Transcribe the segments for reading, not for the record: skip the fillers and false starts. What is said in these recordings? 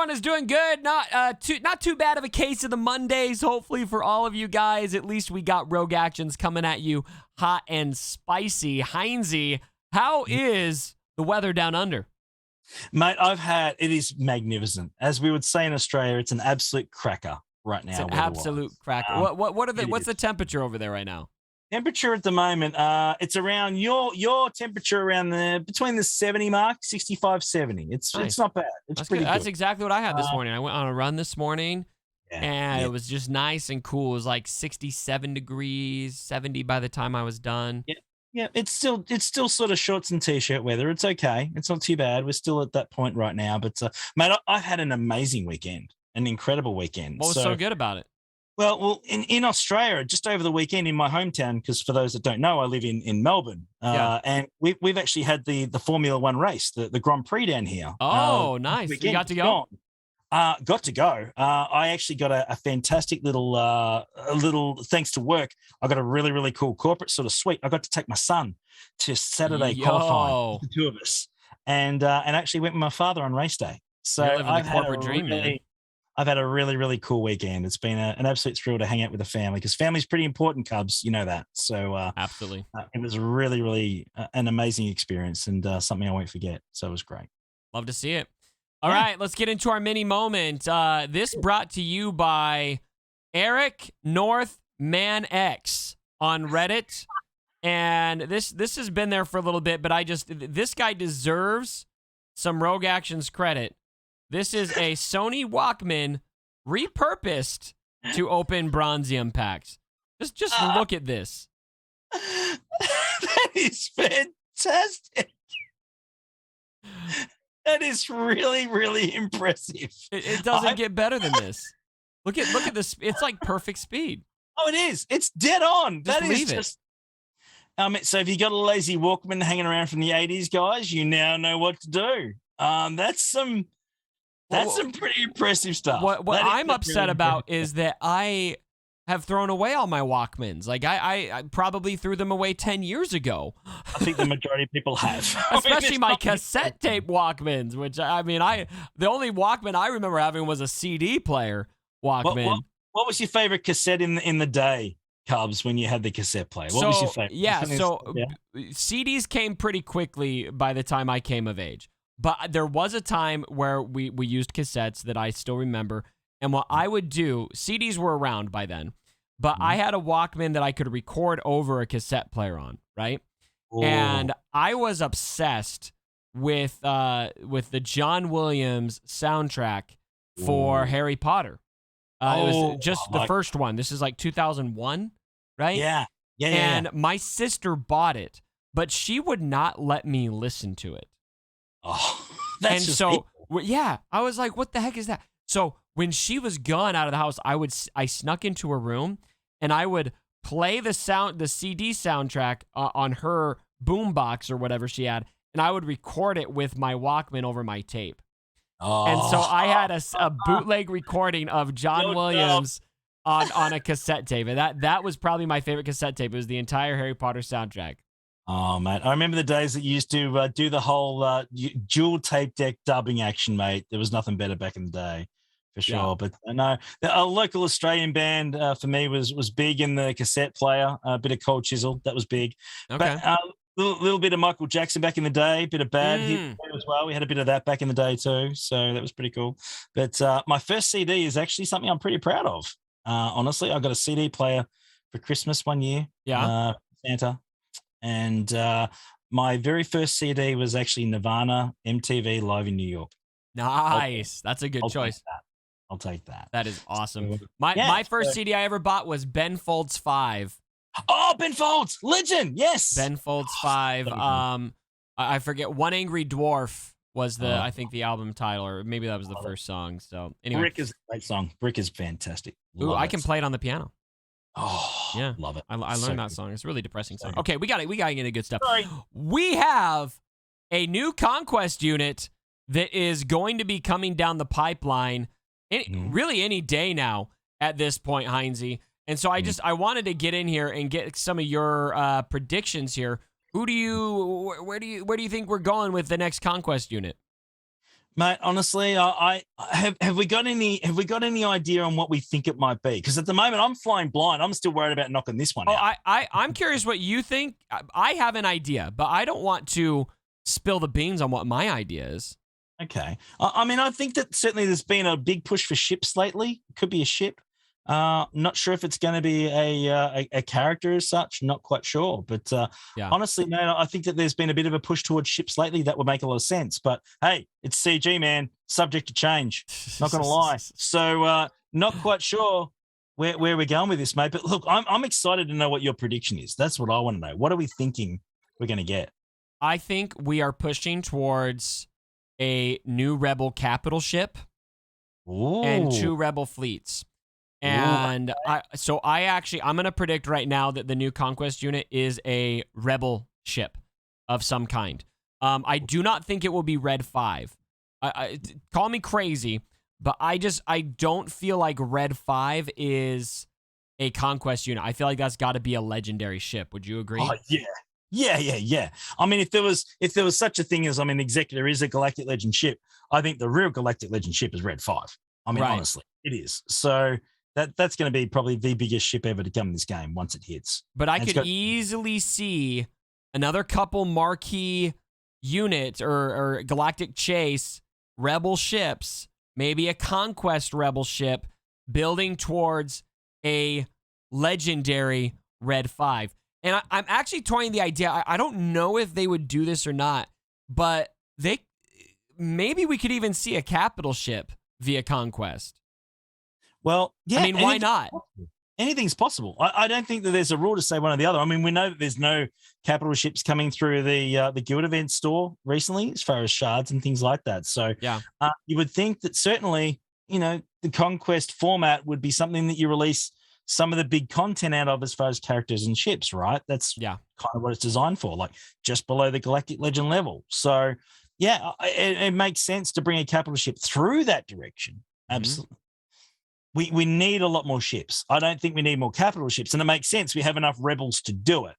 everyone is doing good. Not too bad of a case of the Mondays, hopefully, for all of you guys. At least we got Rogue Actions coming at you hot and spicy. Heinzie, how is the weather down under? Mate, it is magnificent. As we would say in Australia, it's an absolute cracker right now. It's an absolute cracker. What's the temperature over there right now? Temperature at the moment, it's around your temperature around between the 70 mark, 65, 70. It's not bad. It's pretty good. That's exactly what I had this morning. I went on a run this morning, and it was just nice and cool. It was like 67 degrees, 70 by the time I was done. Yeah, it's still sort of shorts and t-shirt weather. It's okay. It's not too bad. We're still at that point right now. But mate, I've had an amazing weekend, an incredible weekend. What was so good about it? Well, in Australia, just over the weekend in my hometown, because for those that don't know, I live in Melbourne, and we've actually had the Formula One race, the Grand Prix down here. Oh, nice! You got to go. Got to go. I actually got a fantastic little thanks to work. I got a really, really cool corporate sort of suite. I got to take my son to Saturday qualifying, the two of us, and actually went with my father on race day. So I've had a dream, man. I've had a really, really cool weekend. It's been an absolute thrill to hang out with the family because family's pretty important, Cubs. You know that. So absolutely, it was really, really an amazing experience and something I won't forget. So it was great. Love to see it. All right, let's get into our mini moment. This brought to you by Eric North Man X on Reddit, and this has been there for a little bit, but this guy deserves some Rogue Actions credit. This is a Sony Walkman repurposed to open Bronzium packs. Just look at this. That is fantastic. That is really, really impressive. It doesn't get better than this. Look at this. It's like perfect speed. Oh, it is. It's dead on. So if you got a lazy Walkman hanging around from the 80s, guys, you now know what to do. That's some pretty impressive stuff. What I'm upset about is that I have thrown away all my Walkmans. Like I probably threw them away 10 years ago. I think the majority of people have. Especially my cassette tape Walkmans, which the only Walkman I remember having was a CD player Walkman. What was your favorite cassette in the day, Cubs, when you had the cassette player? What was your favorite? Yeah, CDs came pretty quickly by the time I came of age. But there was a time where we used cassettes that I still remember. And what I would do, CDs were around by then, but I had a Walkman that I could record over a cassette player on, right? Ooh. And I was obsessed with the John Williams soundtrack for Harry Potter. It was just the first one. This is like 2001, right? Yeah. And my sister bought it, but she would not let me listen to it. Oh, that's I was like, what the heck is that? So when she was gone out of the house, I snuck into her room and I would play the CD soundtrack on her boombox or whatever she had, and I would record it with my Walkman over my tape. Oh. And so I had a bootleg recording of John Williams on a cassette tape, and that was probably my favorite cassette tape. It was the entire Harry Potter soundtrack. Oh, mate. I remember the days that you used to do the whole dual tape deck dubbing action, mate. There was nothing better back in the day, for sure. Yeah. But no, a local Australian band for me was big in the cassette player. A bit of Cold Chisel, that was big. Okay. But little bit of Michael Jackson back in the day, bit of Bad hit as well. We had a bit of that back in the day too, so that was pretty cool. But my first CD is actually something I'm pretty proud of. Honestly, I got a CD player for Christmas one year. Yeah. Santa. And my very first CD was actually Nirvana MTV Live in New York. Nice. That's a good choice. I'll take that. That is awesome. My first CD I ever bought was Ben Folds 5. Oh, Ben Folds, legend. Yes. Ben Folds 5. I forget. One Angry Dwarf was I think the album title, or maybe that was the first song. So anyway. Brick is a great song. Brick is fantastic. I can play it on the piano. Oh, yeah, love it. I learned that song. It's a really depressing song. Okay, we got to get into good stuff. Sorry. We have a new Conquest unit that is going to be coming down the pipeline really any day now at this point, Heinzie. And so I wanted to get in here and get some of your predictions here. Where do you think we're going with the next Conquest unit? Mate, honestly, have we got any idea on what we think it might be? Because at the moment I'm flying blind. I'm still worried about knocking this one Oh, out. I'm curious what you think. I have an idea, but I don't want to spill the beans on what my idea is. Okay. I mean, I think that certainly there's been a big push for ships lately. Could be a ship. Not sure if it's going to be a character as such. Not quite sure. But Yeah. honestly, no, I think that there's been a bit of a push towards ships lately that would make a lot of sense. But hey, it's CG, man. Subject to change. Not going to lie. So not quite sure where we're going with this, mate. But look, I'm excited to know what your prediction is. That's what I want to know. What are we thinking we're going to get? I think we are pushing towards a new Rebel capital ship and 2 Ooh. Rebel fleets. Ooh. And I'm going to predict right now that the new Conquest unit is a Rebel ship of some kind. I do not think it will be Red 5. Call me crazy, but I don't feel like Red 5 is a Conquest unit. I feel like that's got to be a legendary ship. Would you agree? Oh, yeah. Yeah. I mean, if there was such a thing as, I mean, the Executor is a Galactic Legend ship, I think the real Galactic Legend ship is Red 5. I mean, Right. honestly, it is. So that's going to be probably the biggest ship ever to come in this game once it hits. But I And could easily see another couple marquee unit or Galactic Chase Rebel ships, maybe a Conquest Rebel ship, building towards a legendary Red 5. And I'm actually toying the idea. I don't know if they would do this or not, but maybe we could even see a capital ship via Conquest. Well, yeah. I mean, why not? Anything's possible. I don't think that there's a rule to say one or the other. I mean, we know that there's no capital ships coming through the Guild event store recently, as far as shards and things like that. So Yeah. You would think that certainly, the Conquest format would be something that you release some of the big content out of as far as characters and ships, right? That's kind of what it's designed for, like just below the Galactic Legend level. So, yeah, it makes sense to bring a capital ship through that direction. Absolutely. We need a lot more ships. I don't think we need more capital ships, and it makes sense. We have enough rebels to do it.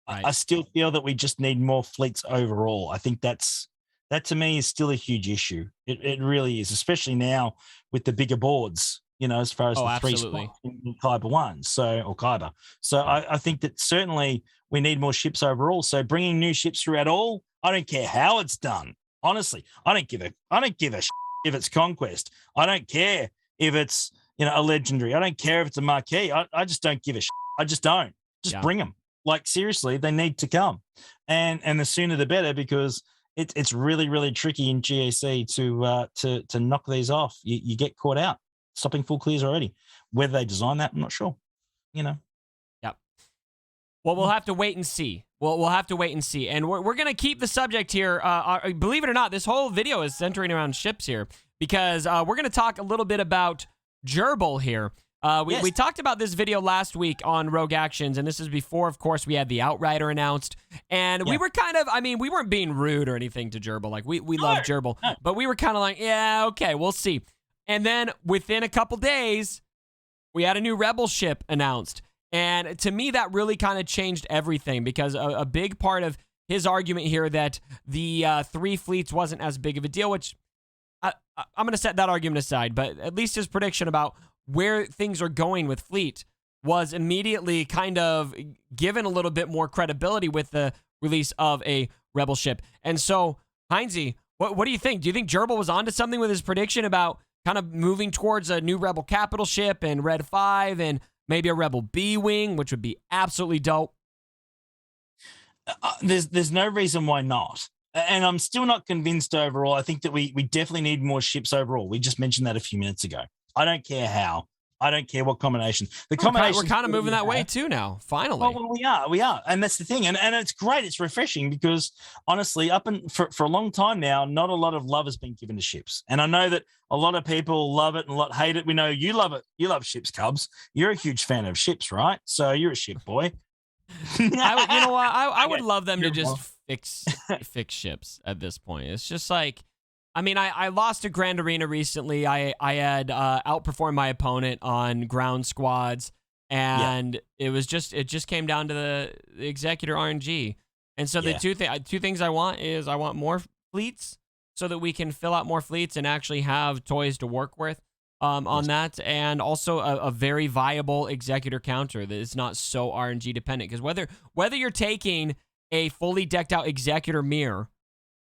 Right. I still feel that we just need more fleets overall. I think that to me is still a huge issue. It really is, especially now with the bigger boards, as far as the absolutely. 3 spots in Kyber 1, or Kyber. So I think that certainly we need more ships overall. So bringing new ships through at all, I don't care how it's done. Honestly, I don't give a if it's Conquest. I don't care if it's a legendary. I don't care if it's a marquee. I just don't give a I just don't. Just bring them. Like, seriously, they need to come, and the sooner the better, because it's really, really tricky in GAC to knock these off. You get caught out stopping full clears already. Whether they design that, I'm not sure. Yep. Well, we'll have to wait and see. We'll have to wait and see. And we're going to keep the subject here. Believe it or not, this whole video is centering around ships here, because we're going to talk a little bit about Gerbil here. We talked about this video last week on Rogue Actions, and this is before, of course, we had the Outrider announced. And we were kind of, we weren't being rude or anything to Gerbil. Like, we love Gerbil. No. But we were kind of like, yeah, okay, we'll see. And then within a couple days, we had a new Rebel ship announced. And to me, that really kind of changed everything, because a big part of his argument here that the 3 fleets wasn't as big of a deal, which I'm going to set that argument aside, but at least his prediction about where things are going with fleet was immediately kind of given a little bit more credibility with the release of a Rebel ship. And so, Heinze, what do you think? Do you think Gerbil was onto something with his prediction about kind of moving towards a new Rebel capital ship and Red 5 and maybe a Rebel B-Wing, which would be absolutely dope? There's no reason why not. And I'm still not convinced overall. I think that we definitely need more ships overall. We just mentioned that a few minutes ago. I don't care how. I don't care what combination. We're kind of moving that way too now, finally. Well, we are. And that's the thing. And it's great. It's refreshing, because honestly, for a long time now, not a lot of love has been given to ships. And I know that a lot of people love it and a lot hate it. We know you love it. You love ships, Cubs. You're a huge fan of ships, right? So you're a ship boy. I would love them to just fix ships at this point. It's just like, I lost a Grand Arena recently. I had outperformed my opponent on ground squads, and it just came down to the Executor RNG. And so the two things I want is I want more fleets, so that we can fill out more fleets and actually have toys to work with on that, and also a very viable executor counter that is not so RNG dependent. Because whether you're taking a fully decked out executor mirror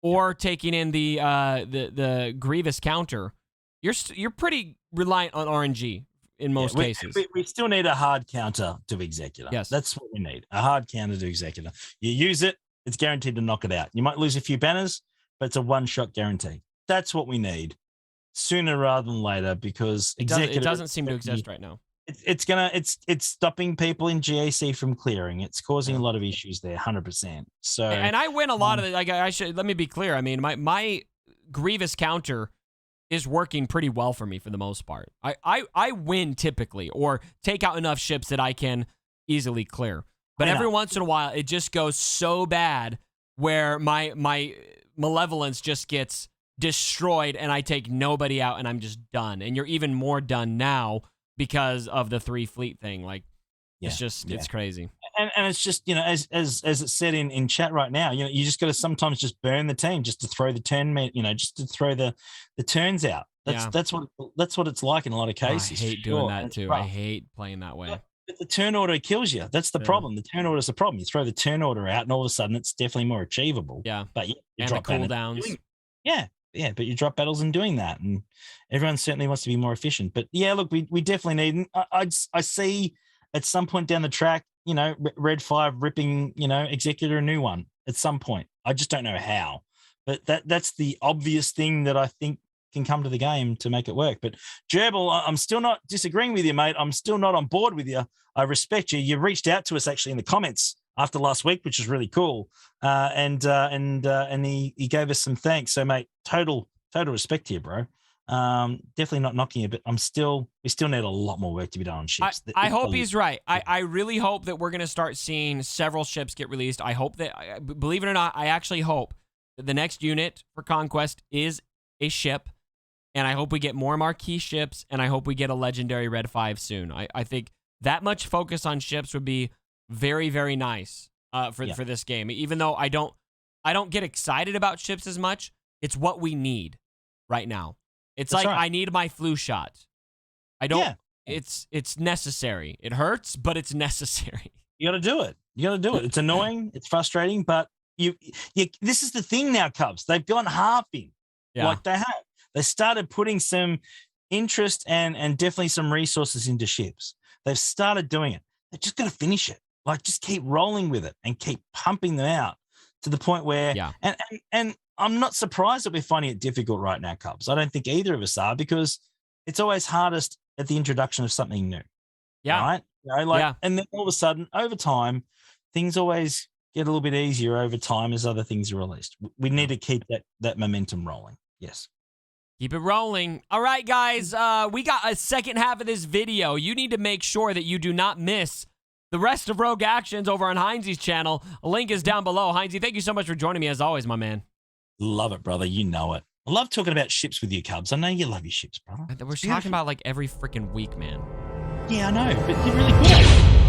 or taking in the Grievous counter, you're pretty reliant on RNG in most cases. We still need a hard counter to executor. Yes. That's what we need. A hard counter to executor. You use it, it's guaranteed to knock it out. You might lose a few banners, but it's a one-shot guarantee. That's what we need sooner rather than later, because it doesn't seem to exist right now. It's stopping people in GAC from clearing. It's causing a lot of issues there, 100%. So, and I win a lot of it. Like, let me be clear. I mean, my Grievous counter is working pretty well for me for the most part. I win typically, or take out enough ships that I can easily clear. But every once in a while, it just goes so bad where my malevolence just gets destroyed and I take nobody out and I'm just done. And you're even more done now because of the 3 fleet thing. Like, it's crazy. And it's just, as it's said in chat right now, you just got to sometimes just burn the team just to throw the turn, just to throw the turns out. That's what it's like in a lot of cases. I hate doing that too. I hate playing that way. But the turn order kills you. That's the problem. The turn order is the problem. You throw the turn order out, and all of a sudden, it's definitely more achievable. Yeah, but you and drop the cooldowns. But you drop battles in doing that, and everyone certainly wants to be more efficient. But yeah, look, we definitely need. I see at some point down the track, Red 5 ripping, Executor a new one at some point. I just don't know how, but that's the obvious thing that I think can come to the game to make it work. But Gerbil, I'm still not disagreeing with you, mate. I'm still not on board with you. I respect you. You reached out to us actually in the comments after last week, which was really cool. And he gave us some thanks. So, mate, total respect to you, bro. Definitely not knocking you, but we still need a lot more work to be done on ships. I hope he's right. I really hope that we're going to start seeing several ships get released. I hope that, believe it or not, I actually hope that the next unit for Conquest is a ship. And I hope we get more marquee ships, and I hope we get a legendary Red 5 soon. I think that much focus on ships would be very, very nice for this game. Even though I don't get excited about ships as much, it's what we need right now. It's That's like right. I need my flu shot. I don't. Yeah. It's necessary. It hurts, but it's necessary. You got to do it. It's annoying. It's frustrating, but you. This is the thing now, Cubs. They've gone half in. Yeah. Like they have. They started putting some interest and definitely some resources into ships. They've started doing it. They're just going to finish it. Like, just keep rolling with it and keep pumping them out to the point where, and I'm not surprised that we're finding it difficult right now, Cubs. I don't think either of us are, because it's always hardest at the introduction of something new. Yeah. Right? And then all of a sudden, over time, things always get a little bit easier over time as other things are released. We need to keep that momentum rolling. Yes. Keep it rolling. All right, guys, we got a second half of this video. You need to make sure that you do not miss the rest of Rogue Actions over on Heinze's channel. A link is down below. Heinze, thank you so much for joining me as always, my man. Love it, brother. You know it. I love talking about ships with you, Cubs. I know you love your ships, brother. We're talking about like every freaking week, man. Yeah, I know, but you're really good at it.